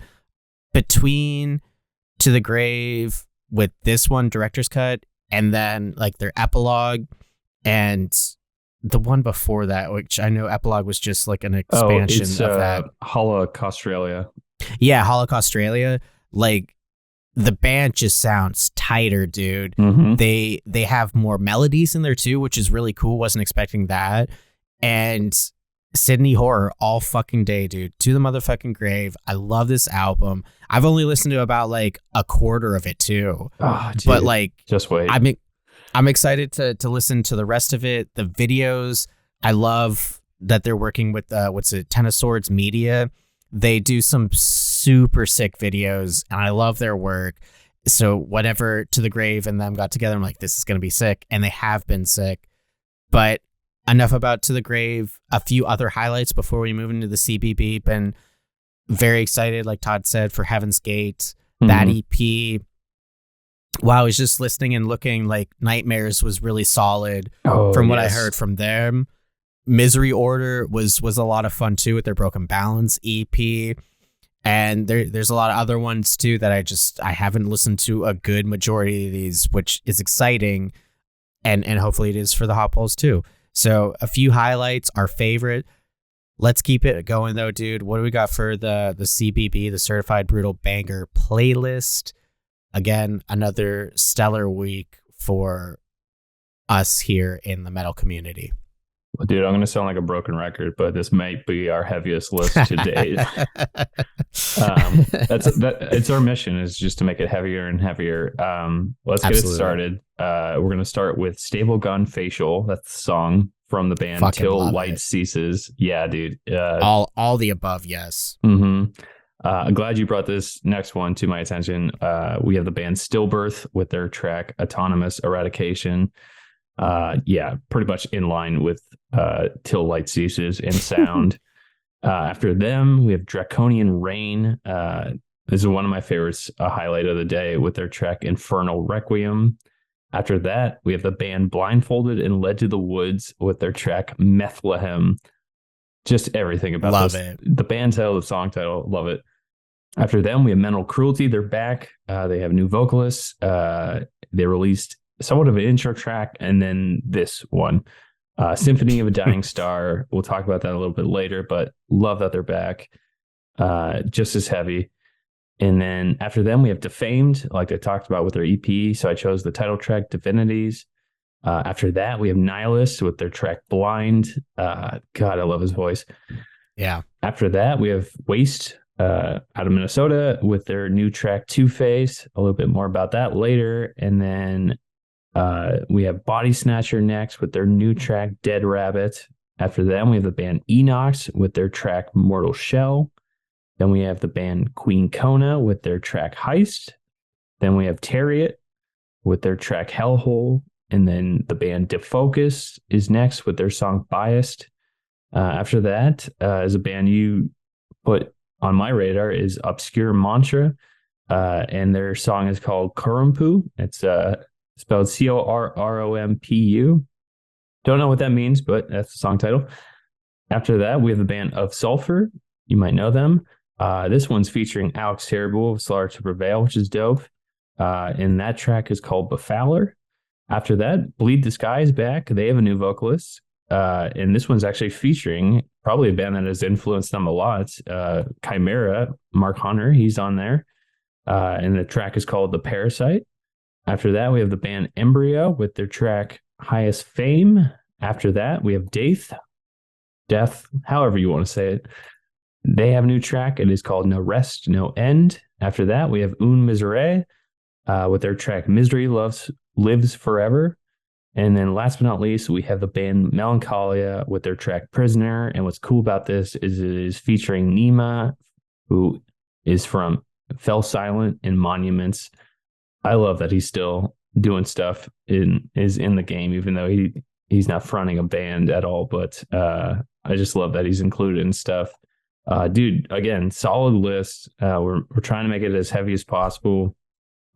C: Between To the Grave with this one director's cut and then like their epilogue and the one before that, which I know epilogue was just like an expansion of that.
D: Holocaustralia.
C: Yeah, Holocaustralia. Like the band just sounds tighter, dude.
D: Mm-hmm.
C: They have more melodies in there too, which is really cool. Wasn't expecting that. And Sydney Horror all fucking day, dude. To the motherfucking Grave. I love this album. I've only listened to about like a quarter of it too.
D: Oh, dude,
C: but like,
D: just wait.
C: I'm excited to listen to the rest of it. The videos, I love that they're working with Ten of Swords Media. They do some super sick videos, and I love their work. So whatever To the Grave and them got together, I'm like, this is gonna be sick, and they have been sick. But enough about To the Grave. A few other highlights before we move into the CBB. Been very excited, like Todd said, for Heaven's Gate. That EP. Wow, I was just listening and looking, like Nightmares was really solid from what I heard from them. Misery Order was a lot of fun too with their Broken Balance EP. And there's a lot of other ones too that I haven't listened to a good majority of these, which is exciting. And hopefully it is for the Hopwolves too. So a few highlights, our favorite. Let's keep it going though, dude. What do we got for the CBB, the Certified Brutal Banger playlist? Again, another stellar week for us here in the metal community.
D: Well, dude, I'm going to sound like a broken record, but this might be our heaviest list to date. It's our mission is just to make it heavier and heavier. Let's get it started. We're going to start with Stable Gun Facial. That's the song from the band Till Light Ceases. Yeah, dude.
C: All the above, yes.
D: Mm-hmm. I'm glad you brought this next one to my attention. We have the band Stillbirth with their track Autonomous Eradication. Pretty much in line with Till Light Ceases in sound. After them, we have Draconian Rain. This is one of my favorites, a highlight of the day with their track Infernal Requiem. After that, we have the band Blindfolded and Led to the Woods with their track Methlehem. Just everything about
C: love
D: this.
C: It.
D: The band title, the song title, love it. After them, we have Mental Cruelty. They're back. They have new vocalists. They released somewhat of an intro track, and then this one, Symphony of a Dying Star. We'll talk about that a little bit later, but love that they're back. Just as heavy. And then after them, we have Defamed, like I talked about with their EP. So I chose the title track, Divinities. After that, we have Nihilist with their track Blind. God, I love his voice.
C: Yeah.
D: After that, we have Waste out of Minnesota with their new track Two-Face. A little bit more about that later. And then we have BODYSNATCHER next with their new track Dead Rabbit. After them, we have the band Enox with their track Mortal Shell. Then we have the band Queen Kona with their track Heist. Then we have Tariot with their track Hellhole. And then the band Defocus is next with their song Biased. After that is a band you put on my radar is Obscure Mantra. And their song is called Korompu. It's spelled Corrompu. Don't know what that means, but that's the song title. After that, we have the band Of Sulfur. You might know them. This one's featuring Alex Terrible of Slaughter to Prevail, which is dope. And that track is called Befaller. After that, Bleed the Sky is back. They have a new vocalist. And this one's actually featuring probably a band that has influenced them a lot. Chimera, Mark Hunter, he's on there. And the track is called The Parasite. After that, we have the band Embryo with their track Highest Fame. After that, we have Death, however you want to say it. They have a new track. It is called No Rest, No End. After that, we have Un Misery with their track Misery Lives Forever. And then last but not least, we have the band Melancholia with their track Prisoner. And what's cool about this is it is featuring Nima, who is from Fell Silent and Monuments. I love that he's still doing stuff is in the game, even though he's not fronting a band at all. But I just love that he's included in stuff. Dude, again, solid list. We're trying to make it as heavy as possible.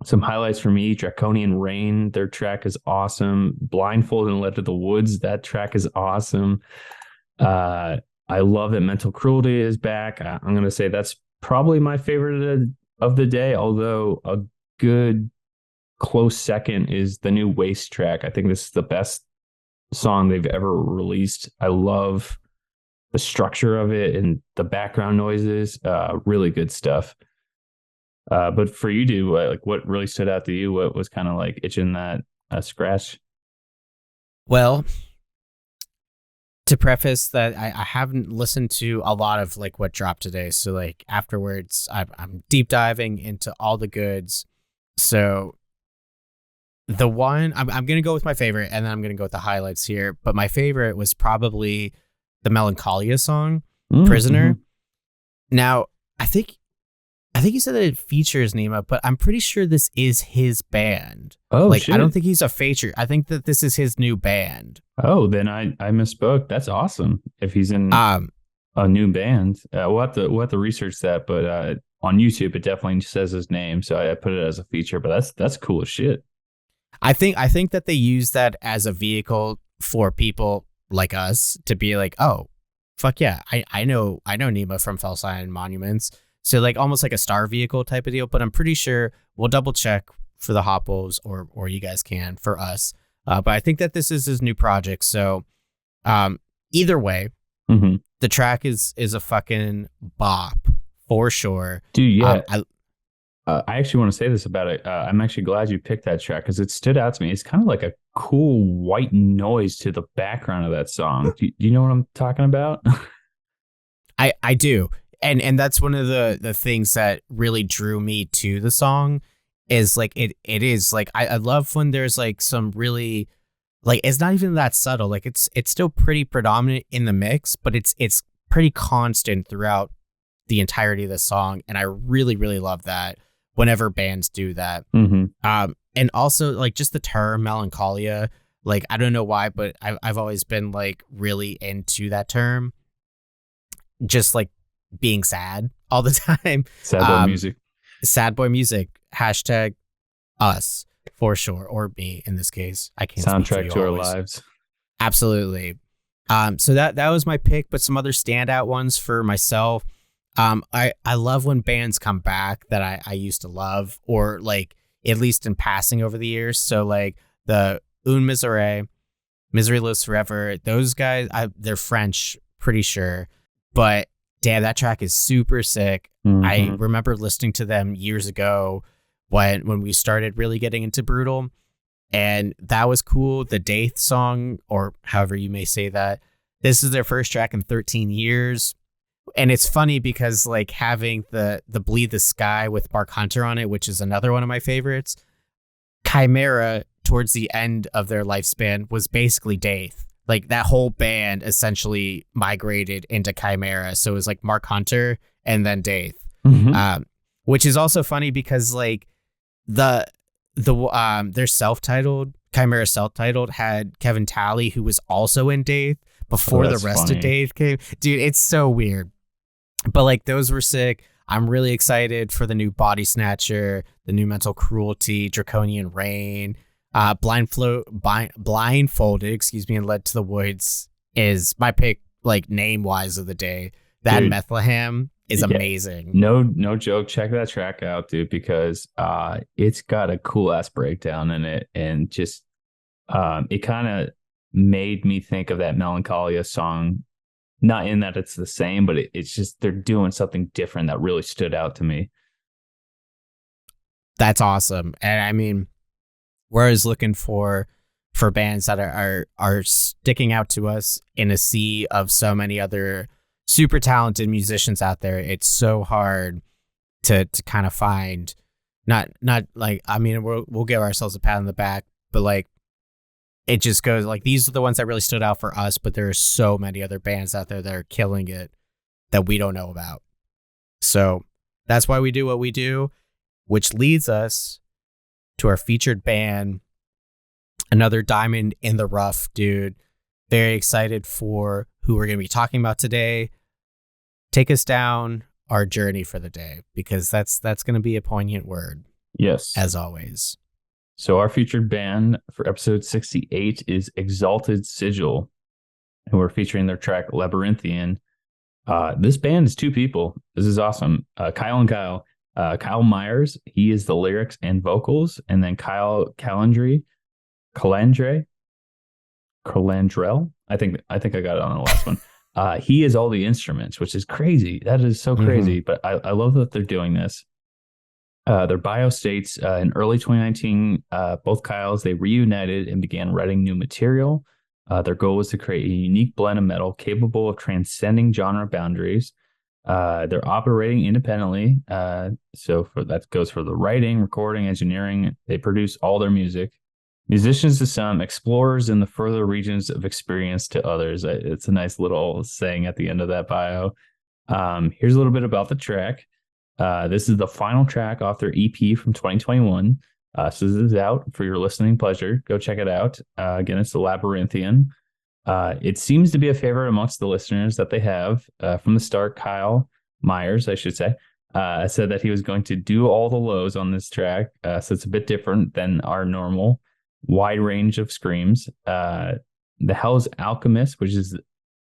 D: Some highlights for me: Draconian Rain, their track is awesome. Blindfolded and Led to the Woods, that track is awesome. I love that Mental Cruelty is back. I'm going to say that's probably my favorite of the day, although a good close second is the new Waste track. I think this is the best song they've ever released. I love the structure of it and the background noises. Really good stuff. But for you, dude, like what really stood out to you? What was kind of like itching that scratch?
C: Well, to preface that, I haven't listened to a lot of like what dropped today. So like afterwards, I'm deep diving into all the goods. So the one I'm going to go with my favorite, and then I'm going to go with the highlights here. But my favorite was probably the Melancholia song, Prisoner. Now, I think you said that it features Nima, but I'm pretty sure this is his band.
D: Oh,
C: like,
D: shit.
C: I don't think he's a feature. I think that this is his new band.
D: Oh, then I misspoke. That's awesome. If he's in a new band, we'll have to research that. But on YouTube, it definitely says his name, so I put it as a feature. But that's cool as shit.
C: I think that they use that as a vehicle for people like us to be like, oh, fuck yeah, I know Nima from Fell Silent Monuments. So like almost like a star vehicle type of deal. But I'm pretty sure we'll double check for the Hopwolves or you guys can for us. But I think that this is his new project. So either way, the track is a fucking bop for sure.
D: Dude, yeah. I actually want to say this about it. I'm actually glad you picked that track because it stood out to me. It's kind of like a cool white noise to the background of that song. Do you know what I'm talking about?
C: I do. And that's one of the things that really drew me to the song is like it is like I love when there's like some really like it's not even that subtle. Like it's still pretty predominant in the mix, but it's pretty constant throughout the entirety of the song. And I really, really love that whenever bands do that. And also like just the term Melancholia, like I don't know why, but I've always been like really into that term. Just like being sad all the time.
D: Sad boy music.
C: Sad boy music. Hashtag us for sure. Or me in this case. I can't
D: soundtrack to our lives.
C: Absolutely. So that was my pick, but some other standout ones for myself. I love when bands come back that I used to love, or like at least in passing over the years. So like the Un Misery, Misery Lives Forever, those guys, they're French, pretty sure, but damn, that track is super sick.
D: Mm-hmm.
C: I remember listening to them years ago when we started really getting into Brewtal, and that was cool. The Daith song, or however you may say that, this is their first track in 13 years. And it's funny because like having the Bleed the Sky with Mark Hunter on it, which is another one of my favorites, Chimera towards the end of their lifespan was basically Daith. Like that whole band essentially migrated into Chimera. So it was like Mark Hunter and then Daith, which is also funny because like their self-titled, Chimera self-titled, had Kevin Talley, who was also in Daith before the rest of Daith came. Dude, it's so weird. But like those were sick. I'm really excited for the new Bodysnatcher, the new Mental Cruelty, Draconian Rain, Blindfolded, and Led to the Woods is my pick, like name wise of the day. That dude, Bethlehem is amazing.
D: No joke. Check that track out, dude, because it's got a cool ass breakdown in it, and just it kind of made me think of that Melancholia song. Not in that it's the same, but it's just they're doing something different that really stood out to me.
C: That's awesome. And I mean, we're always looking for bands that are sticking out to us in a sea of so many other super talented musicians out there. It's so hard to kind of find, not like, I mean, we'll give ourselves a pat on the back, but like, it just goes like, these are the ones that really stood out for us, but there are so many other bands out there that are killing it that we don't know about. So that's why we do what we do, which leads us to our featured band, another diamond in the rough, dude. Very excited for who we're going to be talking about today. Take us down our journey for the day, because that's going to be a poignant word.
D: Yes.
C: As always.
D: So our featured band for episode 68 is Exalted Sigil, and we're featuring their track Labrinthian. This band is two people. This is awesome. Kyle and Kyle. Kyle Myers, he is the lyrics and vocals, and then Kyle Calandrell. I think I got it on the last one. He is all the instruments, which is crazy. That is so crazy. But I love that they're doing this. Their bio states in early 2019, both Kyles, they reunited and began writing new material. Their goal was to create a unique blend of metal capable of transcending genre boundaries. They're operating independently. So that goes for the writing, recording, engineering. They produce all their music. Musicians to some, explorers in the further regions of experience to others. It's a nice little saying at the end of that bio. Here's a little bit about the track. This is the final track off their EP from 2021. So this is out for your listening pleasure. Go check it out. Again, it's the Labrinthian. It seems to be a favorite amongst the listeners that they have. From the start, Kyle Myers, I should say, said that he was going to do all the lows on this track. So it's a bit different than our normal wide range of screams. The Hell's Alchemist, which is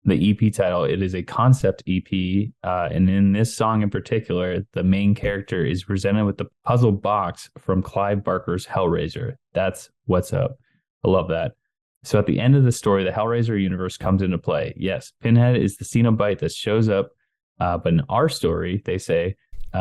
D: the EP title, it is a concept EP, and in this song in particular, the main character is presented with the puzzle box from Clive Barker's Hellraiser. That's what's up. I love that. So at the end of the story, the Hellraiser universe comes into play. Yes, Pinhead is the Cenobite that shows up, but in our story, they say,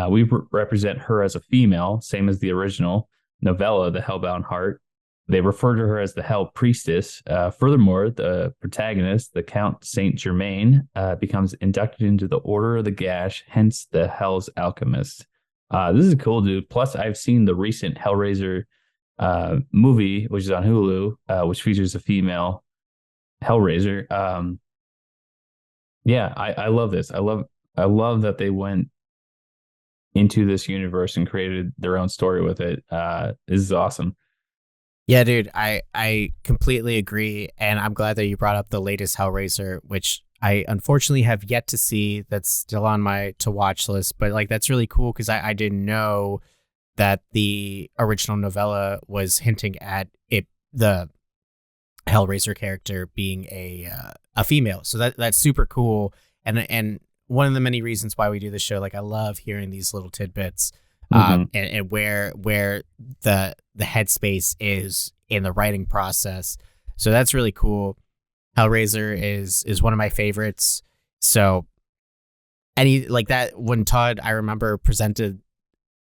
D: we represent her as a female, same as the original novella, The Hellbound Heart. They refer to her as the Hell Priestess. Furthermore, the protagonist, the Count Saint Germain, becomes inducted into the Order of the Gash, hence the Hell's Alchemist. This is cool, dude. Plus, I've seen the recent Hellraiser movie, which is on Hulu, which features a female Hellraiser. I love this. I love that they went into this universe and created their own story with it. This is awesome.
C: Yeah, dude, I completely agree. And I'm glad that you brought up the latest Hellraiser, which I unfortunately have yet to see. That's still on my to watch list. But like, that's really cool because I didn't know that the original novella was hinting at it, the Hellraiser character being a female. So that's super cool. And one of the many reasons why we do this show. Like I love hearing these little tidbits, and where the headspace is in the writing process. So that's really cool. Hellraiser is one of my favorites. So any like that when Todd, I remember, presented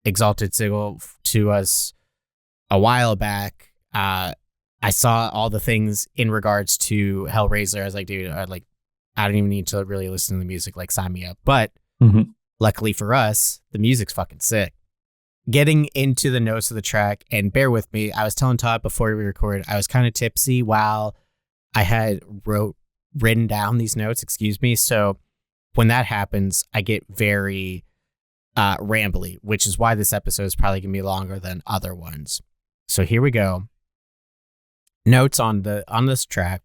C: Exalted Sigil to us a while back, I saw all the things in regards to Hellraiser. I was like, dude, I don't even need to really listen to the music, like sign me up. But luckily for us, the music's fucking sick. Getting into the notes of the track, and bear with me, I was telling Todd before we recorded, I was kind of tipsy while I had written down these notes, excuse me. So when that happens, I get very rambly, which is why this episode is probably going to be longer than other ones. So here we go. Notes on this track.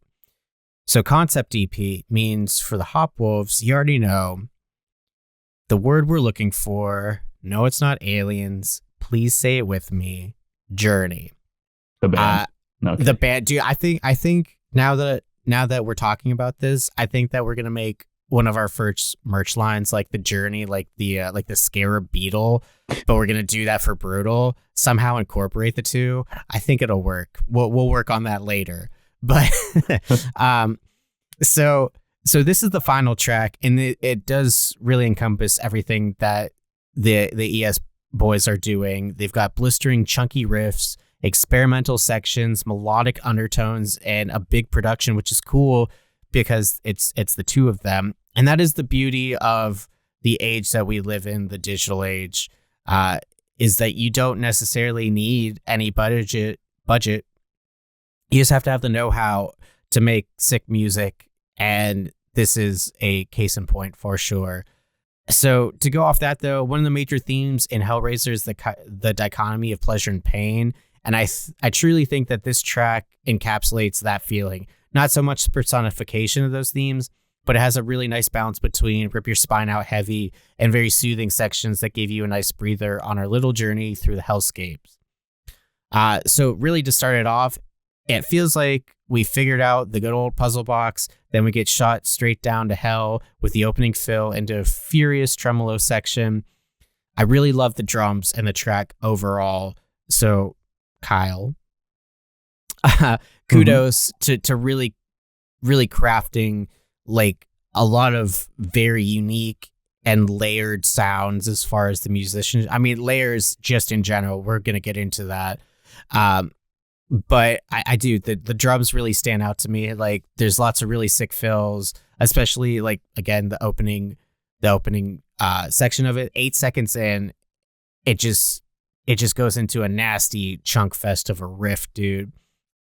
C: So concept EP means for the Hopwolves, you already know the word we're looking for. No, it's not aliens. Please say it with me. Journey.
D: The band. Okay.
C: The band. Dude, I think now that we're talking about this, I think that we're gonna make one of our first merch lines like the Journey, like the Scarab Beetle, but we're gonna do that for Brewtal. Somehow incorporate the two. I think it'll work. We'll work on that later. But so this is the final track, and it does really encompass everything that the ES boys are doing. They've got blistering, chunky riffs, experimental sections, melodic undertones, and a big production, which is cool because it's the two of them. And that is the beauty of the age that we live in, the digital age, is that you don't necessarily need any budget. You just have to have the know-how to make sick music, and this is a case in point for sure. So to go off that, though, one of the major themes in Hellraiser is the dichotomy of pleasure and pain, and I truly think that this track encapsulates that feeling. Not so much personification of those themes, but it has a really nice balance between rip your spine out heavy and very soothing sections that give you a nice breather on our little journey through the hellscapes. So really to start it off, it feels like we figured out the good old puzzle box, then we get shot straight down to hell with the opening fill into a furious tremolo section. I really love the drums and the track overall. So Kyle, kudos to really crafting like a lot of very unique and layered sounds as far as the musicians. I mean, layers just in general. We're going to get into that. But I do, the drums really stand out to me. Like there's lots of really sick fills, especially like, again, the opening section of it, 8 seconds in, it just goes into a nasty chunk fest of a riff, dude.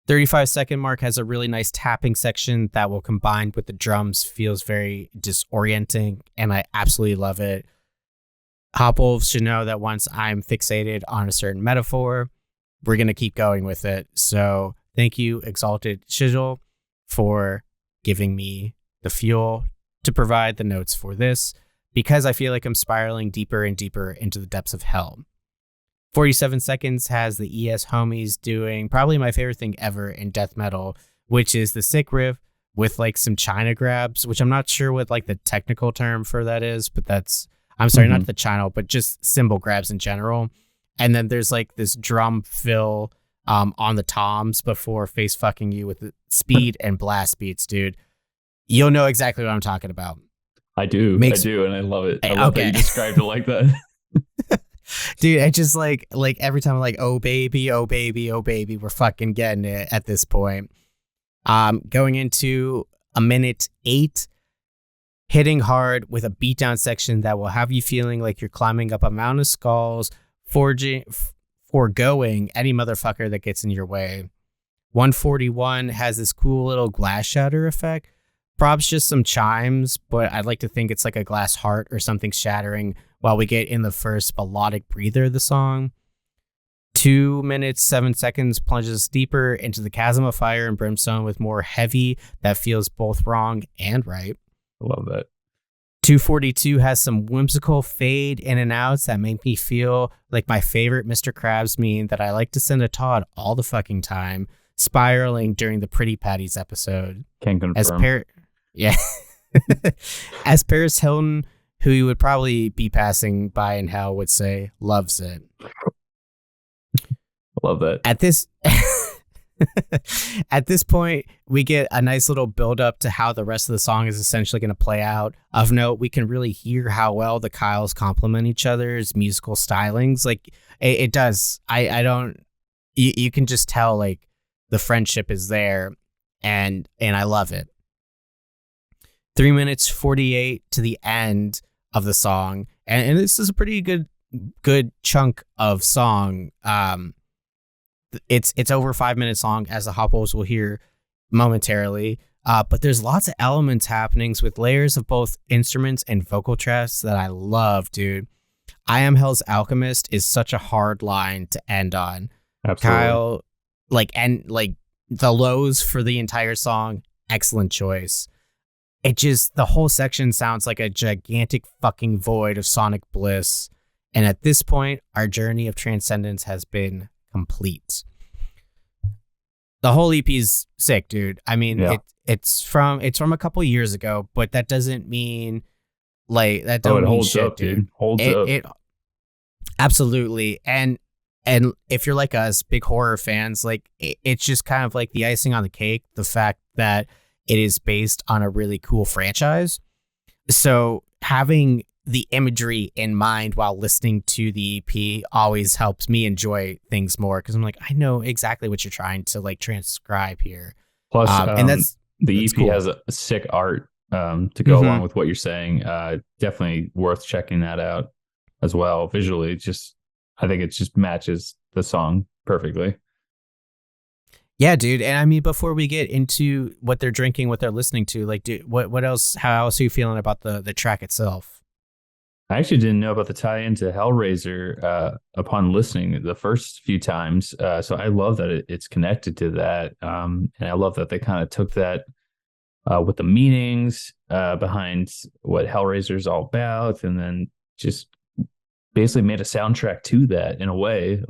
C: 35-second mark has a really nice tapping section that will combine with the drums feels very disorienting, and I absolutely love it. Hopwolves should know that once I'm fixated on a certain metaphor, we're going to keep going with it. So thank you, Exalted Sigil, for giving me the fuel to provide the notes for this, because I feel like I'm spiraling deeper and deeper into the depths of hell. 47 seconds has the ES homies doing probably my favorite thing ever in death metal, which is the sick riff with like some China grabs, which I'm not sure what like the technical term for that is, but that's, I'm sorry, not the China, but just cymbal grabs in general. And then there's like this drum fill on the toms before face fucking you with the speed and blast beats, dude. You'll know exactly what I'm talking about.
D: I do, and I love it. I love that you described it like that.
C: Dude, I just like every time I'm like, oh baby, oh baby, oh baby, we're fucking getting it at this point. Going into a minute 8, hitting hard with a beatdown section that will have you feeling like you're climbing up a mountain of skulls, foregoing any motherfucker that gets in your way. 141 has this cool little glass shatter effect. Probs just some chimes, but I'd like to think it's like a glass heart or something shattering while we get in the first melodic breather of the song. 2 minutes, 7 seconds plunges deeper into the chasm of fire and brimstone with more heavy that feels both wrong and right.
D: I love that.
C: 242 has some whimsical fade in and outs that make me feel like my favorite Mr. Krabs meme that I like to send to Todd all the fucking time, spiraling during the Pretty Patties episode.
D: Can confirm.
C: As Paris Hilton who you would probably be passing by in hell would say loves it.
D: Love that.
C: At this at this point, we get a nice little build up to how the rest of the song is essentially going to play out. Of note, we can really hear how well the Kyles complement each other's musical stylings. Like it does. I don't. You can just tell like the friendship is there, and I love it. 3 minutes 48 to the end of the song, and this is a pretty good chunk of song. It's over 5 minutes long, as the Hopwolves will hear momentarily. But there's lots of elements happening with layers of both instruments and vocal tracks that I love, dude. I Am Hell's Alchemist is such a hard line to end on.
D: Absolutely.
C: Kyle, the lows for the entire song, excellent choice. The whole section sounds like a gigantic fucking void of sonic bliss. And at this point, our journey of transcendence has been complete. The whole EP is sick, dude. I mean, it's from a couple years ago, but that doesn't mean that don't mean
D: holds
C: shit,
D: up,
C: dude.
D: Holds up.
C: It absolutely. And if you're like us, big horror fans, it's just kind of like the icing on the cake, the fact that it is based on a really cool franchise. So having the imagery in mind while listening to the EP always helps me enjoy things more, because I'm like, I know exactly what you're trying to transcribe here.
D: Plus,
C: and
D: the EP
C: cool.
D: has a sick art to go along with what you're saying. Definitely worth checking that out as well. Visually, I think it just matches the song perfectly.
C: Yeah, dude. And I mean, before we get into what they're drinking, what they're listening to, what else? How else are you feeling about the track itself?
D: I actually didn't know about the tie-in to Hellraiser upon listening the first few times. So I love that it's connected to that. And I love that they kind of took that with the meanings behind what Hellraiser is all about, and then just basically made a soundtrack to that in a way.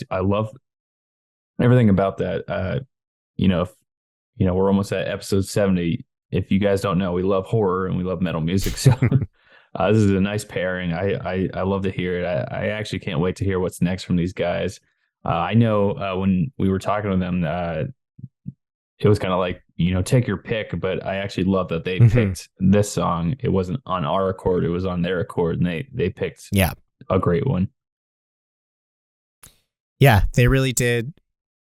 D: I love everything about that. We're almost at episode 70. If you guys don't know, we love horror and we love metal music. So this is a nice pairing. I love to hear it. I actually can't wait to hear what's next from these guys. I know when we were talking to them, it was kind of like, take your pick, but I actually love that they picked this song. It wasn't on our accord, it was on their accord, and they picked a great one. Yeah,
C: they really did.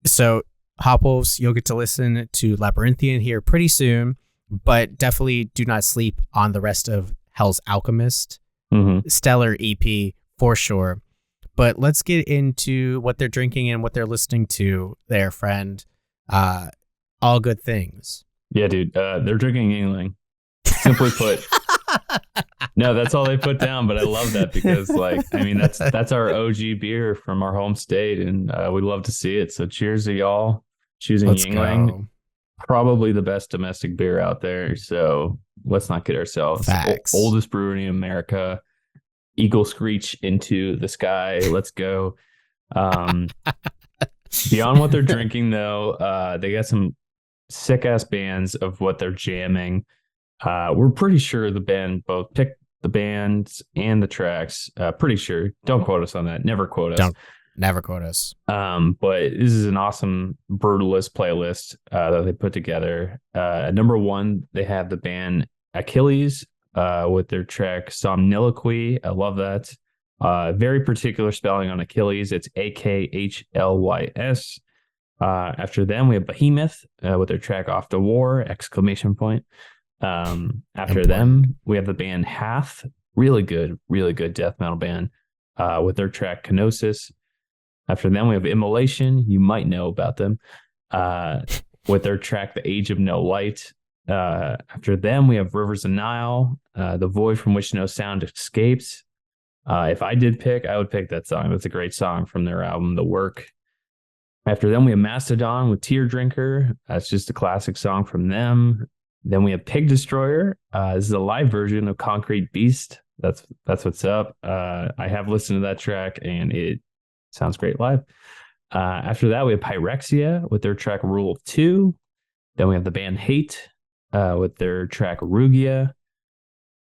C: So Hopwolves, you'll get to listen to Labrinthian here pretty soon, but definitely do not sleep on the rest of Hell's Alchemist. Stellar EP for sure. But let's get into what they're drinking and what they're listening to there, friend. All good things.
D: Yeah, dude. They're drinking Yingling. Simply put. No, that's all they put down, but I love that because that's our OG beer from our home state, and we love to see it. So cheers to y'all choosing Yingling.
C: Go.
D: Probably the best domestic beer out there. So let's not kid ourselves. Oldest brewery in America. Eagle screech into the sky. Let's go. Beyond what they're drinking, though, they got some sick ass bands of what they're jamming. We're pretty sure the band both picked the bands and the tracks. Pretty sure. Don't quote us on that. Never quote us.
C: Never quote us.
D: But this is an awesome Brutalist playlist that they put together. Number one, they have the band Achilles with their track Somniloquy. I love that. Very particular spelling on Achilles. It's AKHLYS. After them, we have Behemoth with their track Off the War! After them, we have the band HAZE. Really good death metal band with their track Kenosis. After them, we have Immolation. You might know about them with their track The Age of No Light. After them, we have Rivers of Nile, The Void from Which No Sound Escapes. If I did pick, I would pick that song. That's a great song from their album, The Work. After them, we have Mastodon with Tear Drinker. That's just a classic song from them. Then we have Pig Destroyer. This is a live version of Concrete Beast. That's what's up. I have listened to that track, and it sounds great live. After that, we have Pyrexia with their track Rule of Two. Then we have the band Hate with their track Rugia.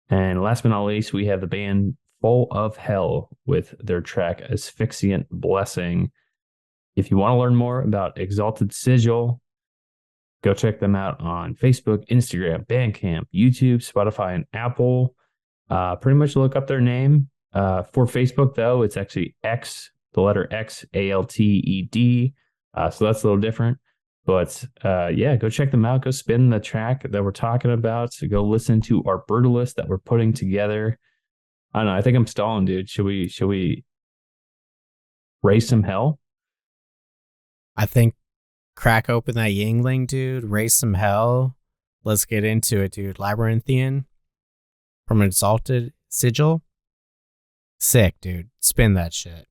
D: And last but not least, we have the band Full of Hell with their track Asphyxiant Blessing. If you want to learn more about Exalted Sigil, go check them out on Facebook, Instagram, Bandcamp, YouTube, Spotify, and Apple. Pretty much look up their name. For Facebook, though, it's actually X, the letter X, ALTED. So that's a little different. But yeah, go check them out. Go spin the track that we're talking about. So go listen to our Brewtal that we're putting together. I don't know. I think I'm stalling, dude. Should we raise some hell?
C: I think crack open that Yingling, dude. Raise some hell. Let's get into it, dude. Labrinthian from Exalted Sigil. Sick, dude. Spin that shit.